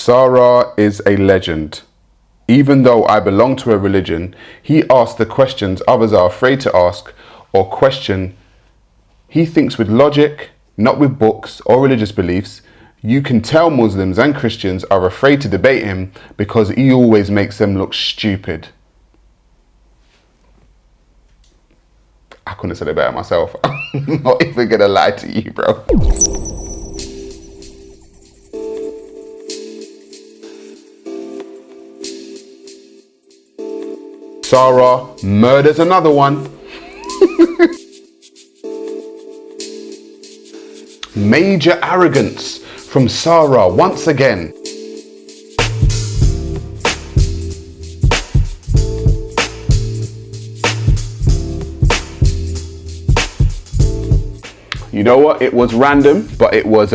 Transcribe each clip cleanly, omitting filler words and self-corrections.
Sarah is a legend. Even though I belong to a religion, he asks the questions others are afraid to ask or question. He thinks with logic, not with books or religious beliefs. You can tell Muslims and Christians are afraid to debate him because he always makes them look stupid. I couldn't have said it better myself. I'm not even gonna lie to you, bro. Sarah murders another one. Major arrogance from Sarah once again. You know what? It was random, but it was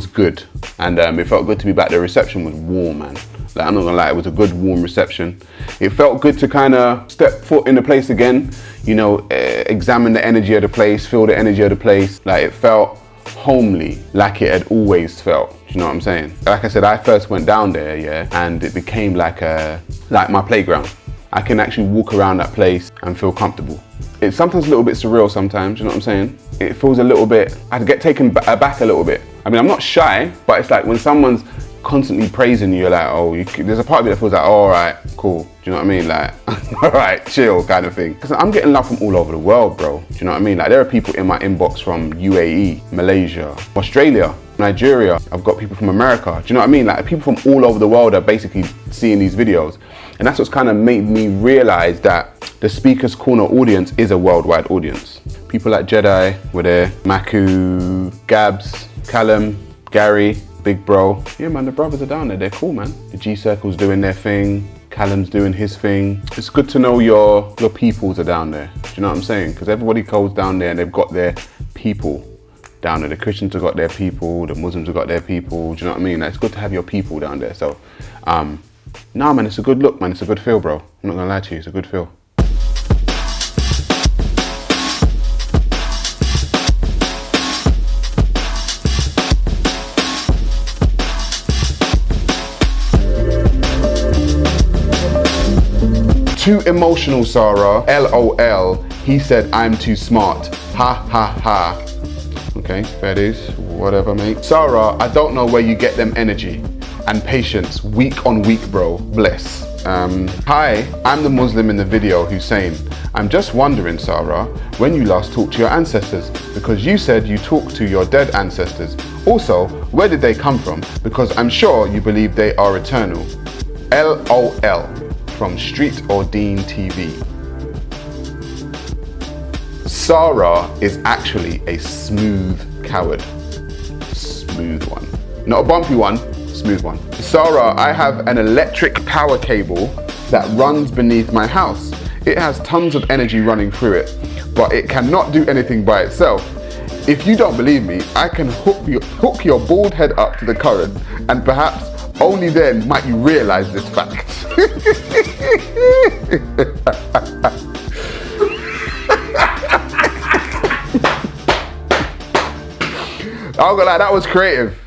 good, and it felt good to be back. The reception was warm, man. Like, I'm not gonna lie, it was a good, warm reception. It felt good to kind of step foot in the place again. You know, examine the energy of the place, feel the energy of the place. Like, it felt homely, like it had always felt. Do you know what I'm saying? Like I said, I first went down there, yeah, and it became like my playground. I can actually walk around that place and feel comfortable. It's sometimes a little bit surreal sometimes, you know what I'm saying? It feels a little bit, I'd get taken aback a little bit. I mean, I'm not shy, but it's like when someone's constantly praising you, you're like, oh, there's a part of it that feels like, oh, all right, cool. Do you know what I mean? Like, all right, chill kind of thing. Because I'm getting love from all over the world, bro. Do you know what I mean? Like, there are people in my inbox from UAE, Malaysia, Australia, Nigeria. I've got people from America. Do you know what I mean? Like, people from all over the world are basically seeing these videos. And that's what's kind of made me realize that the Speaker's Corner audience is a worldwide audience. People like Jedi were there, Maku, Gabs, Callum, Gary, Big Bro. Yeah, man, the brothers are down there. They're cool, man. The G Circle's doing their thing. Callum's doing his thing. It's good to know your peoples are down there. Do you know what I'm saying? Because everybody goes down there and they've got their people down there. The Christians have got their people. The Muslims have got their people. Do you know what I mean? Like, it's good to have your people down there. So, nah, man, it's a good look, man. It's a good feel, bro. I'm not gonna lie to you. It's a good feel. Too emotional, Sarah. LOL. He said I'm too smart. Ha ha ha. Okay, fair dues. Whatever, mate. Sarah, I don't know where you get them energy and patience week on week, bro. Bless. Hi, I'm the Muslim in the video, Hussein. I'm just wondering, Sarah, when you last talked to your ancestors, because you said you talked to your dead ancestors. Also, where did they come from? Because I'm sure you believe they are eternal. LOL. From Street or Dean TV. Sarah is actually a smooth coward. Smooth one. Not a bumpy one, smooth one. Sarah, I have an electric power cable that runs beneath my house. It has tons of energy running through it, but it cannot do anything by itself. If you don't believe me, I can hook your bald head up to the current, and perhaps only then might you realize this fact. I'm gonna lie, that was creative.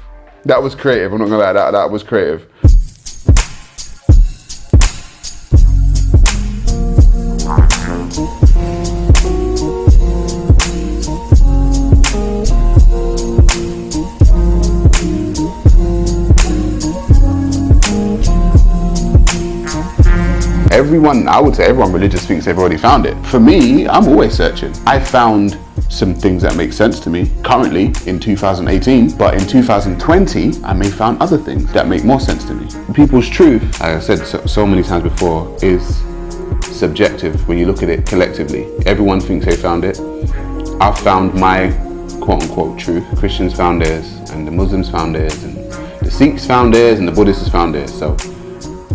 That was creative. I'm not gonna lie, that was creative. I would say everyone religious thinks they've already found it. For me, I'm always searching. I found some things that make sense to me currently in 2018, but in 2020, I may found other things that make more sense to me. People's truth, like I said so many times before, is subjective when you look at it collectively. Everyone thinks they found it. I've found my quote unquote truth. Christians found theirs, and the Muslims found theirs, and the Sikhs found theirs, and the Buddhists found theirs. So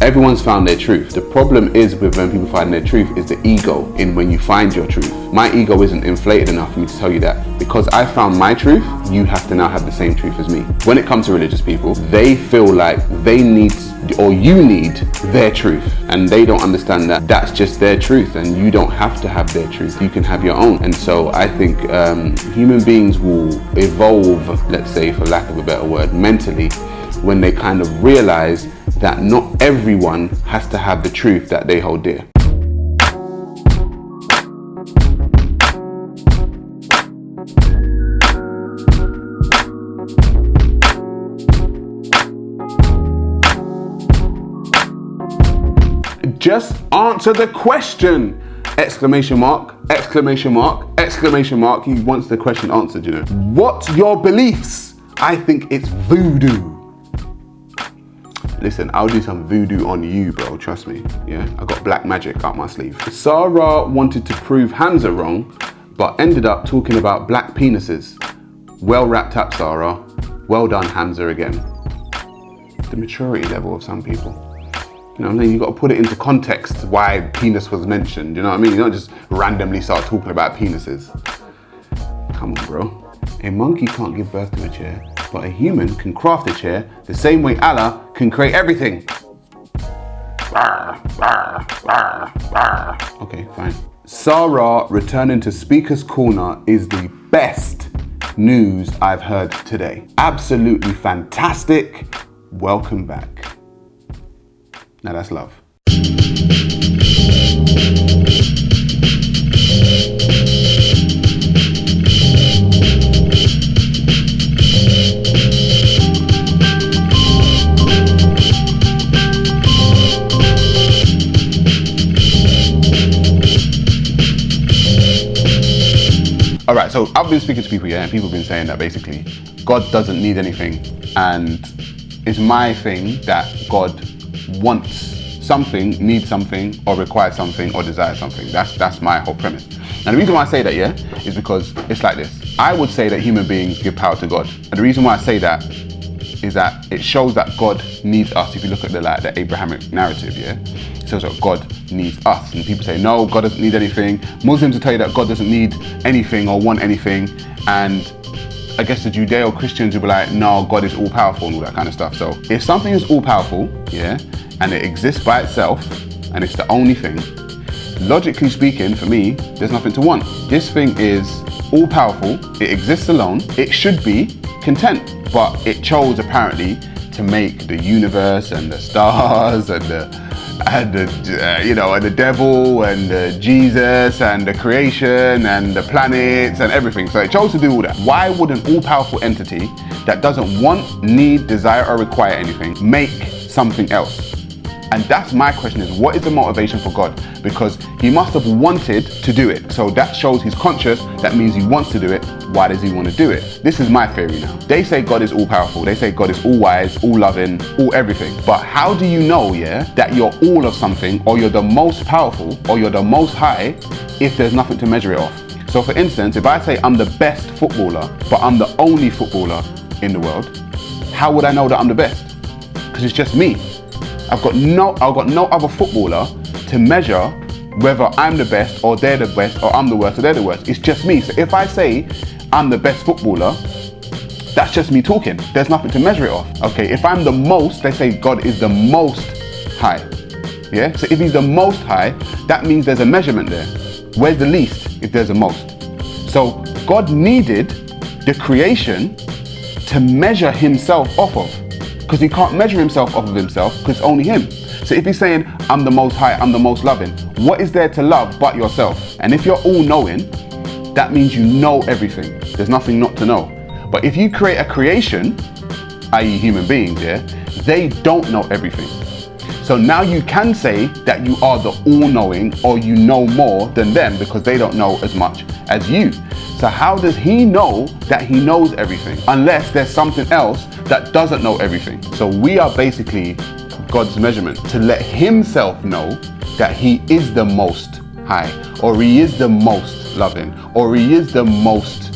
everyone's found their truth. The problem is with when people find their truth is the ego in when you find your truth. My ego isn't inflated enough for me to tell you that because I found my truth, you have to now have the same truth as me. When it comes to religious people, they feel like they need, or you need, their truth, and they don't understand that that's just their truth and you don't have to have their truth. You can have your own. And so I think human beings will evolve, let's say for lack of a better word, mentally, when they kind of realize that not everyone has to have the truth that they hold dear. Just answer the question! Exclamation mark, exclamation mark, exclamation mark. He wants the question answered, you know. What's your beliefs? I think it's voodoo. Listen, I'll do some voodoo on you, bro, trust me. Yeah, I got black magic up my sleeve. Sarah wanted to prove Hamza wrong, but ended up talking about black penises. Well wrapped up, Sarah. Well done, Hamza, again. The maturity level of some people. You know what I mean? You've got to put it into context why penis was mentioned. You know what I mean? You don't just randomly start talking about penises. Come on, bro. A monkey can't give birth to a chair, but a human can craft a chair the same way Allah can create everything. Okay, fine. Sarah returning to Speaker's Corner is the best news I've heard today. Absolutely fantastic. Welcome back. Now that's love. All right, so I've been speaking to people, and people have been saying that basically God doesn't need anything, and it's my thing that God wants something, needs something, or requires something, or desires something. That's my whole premise. And the reason why I say that, is because it's like this. I would say that human beings give power to God. And the reason why I say that is that it shows that God needs us. If you look at the Abrahamic narrative, it shows that God needs us. And people say, no, God doesn't need anything. Muslims will tell you that God doesn't need anything or want anything. And I guess the Judeo-Christians will be like, no, God is all-powerful and all that kind of stuff. So if something is all-powerful, and it exists by itself, and it's the only thing, logically speaking, for me, there's nothing to want. This thing is all-powerful, it exists alone, it should be content, but it chose apparently to make the universe and the stars and the devil and Jesus and the creation and the planets and everything. So it chose to do all that. Why would an all-powerful entity that doesn't want, need, desire, or require anything make something else? And that's my question, is what is the motivation for God? Because he must have wanted to do it. So that shows he's conscious. That means he wants to do it. Why does he want to do it? This is my theory now. They say God is all powerful. They say God is all wise, all loving, all everything. But how do you know, that you're all of something, or you're the most powerful, or you're the most high, if there's nothing to measure it off? So for instance, if I say I'm the best footballer, but I'm the only footballer in the world, how would I know that I'm the best? Because it's just me. I've got no other footballer to measure whether I'm the best or they're the best, or I'm the worst or they're the worst. It's just me. So if I say I'm the best footballer, that's just me talking. There's nothing to measure it off. Okay, if I'm the most, they say God is the most high. So if he's the most high, that means there's a measurement there. Where's the least if there's a most? So God needed the creation to measure himself off of, because he can't measure himself off of himself, because it's only him. So if he's saying, I'm the most high, I'm the most loving, what is there to love but yourself? And if you're all knowing, that means you know everything. There's nothing not to know. But if you create a creation, i.e. human beings, they don't know everything. So now you can say that you are the all-knowing, or you know more than them, because they don't know as much as you. So how does he know that he knows everything? Unless there's something else that doesn't know everything. So we are basically God's measurement to let himself know that he is the most high, or he is the most loving, or he is the most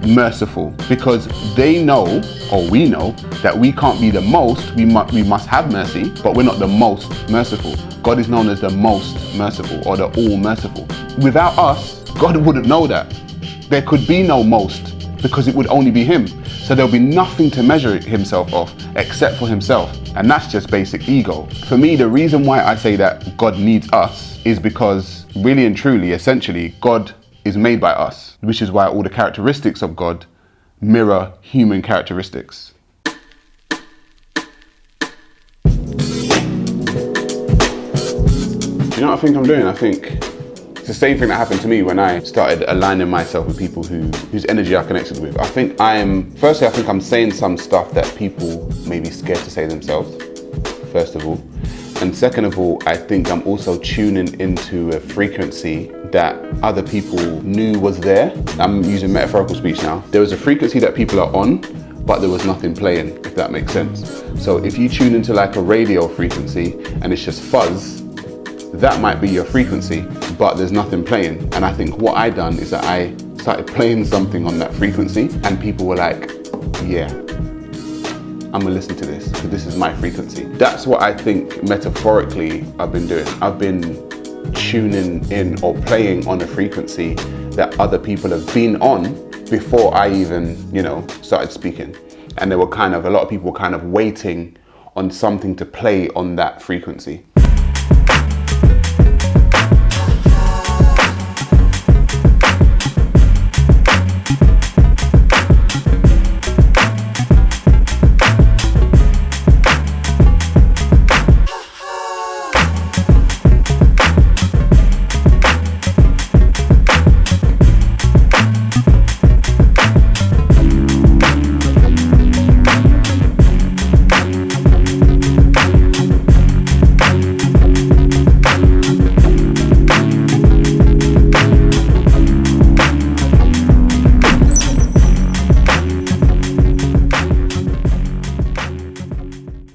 merciful, because they know, or we know, that we can't be the most. We must have mercy, but we're not the most merciful. God is known as the most merciful, or the all merciful. Without us, God wouldn't know that. There could be no most, because it would only be him. So there'll be nothing to measure himself off except for himself. And that's just basic ego. For me, the reason why I say that God needs us is because really and truly, essentially, God is made by us, which is why all the characteristics of God mirror human characteristics. know what I think I'm doing? I think it's the same thing that happened to me when I started aligning myself with people whose energy I connected with. I think firstly, I think I'm saying some stuff that people may be scared to say themselves, first of all. And second of all, I think I'm also tuning into a frequency that other people knew was there. I'm using metaphorical speech now. There was a frequency that people are on, but there was nothing playing, if that makes sense. So if you tune into like a radio frequency and it's just fuzz, that might be your frequency, but there's nothing playing. And I think what I done is that I started playing something on that frequency and people were like, yeah, I'm gonna listen to this because this is my frequency. That's what I think metaphorically I've been doing. I've been tuning in or playing on a frequency that other people have been on before I even, started speaking. And a lot of people were kind of waiting on something to play on that frequency.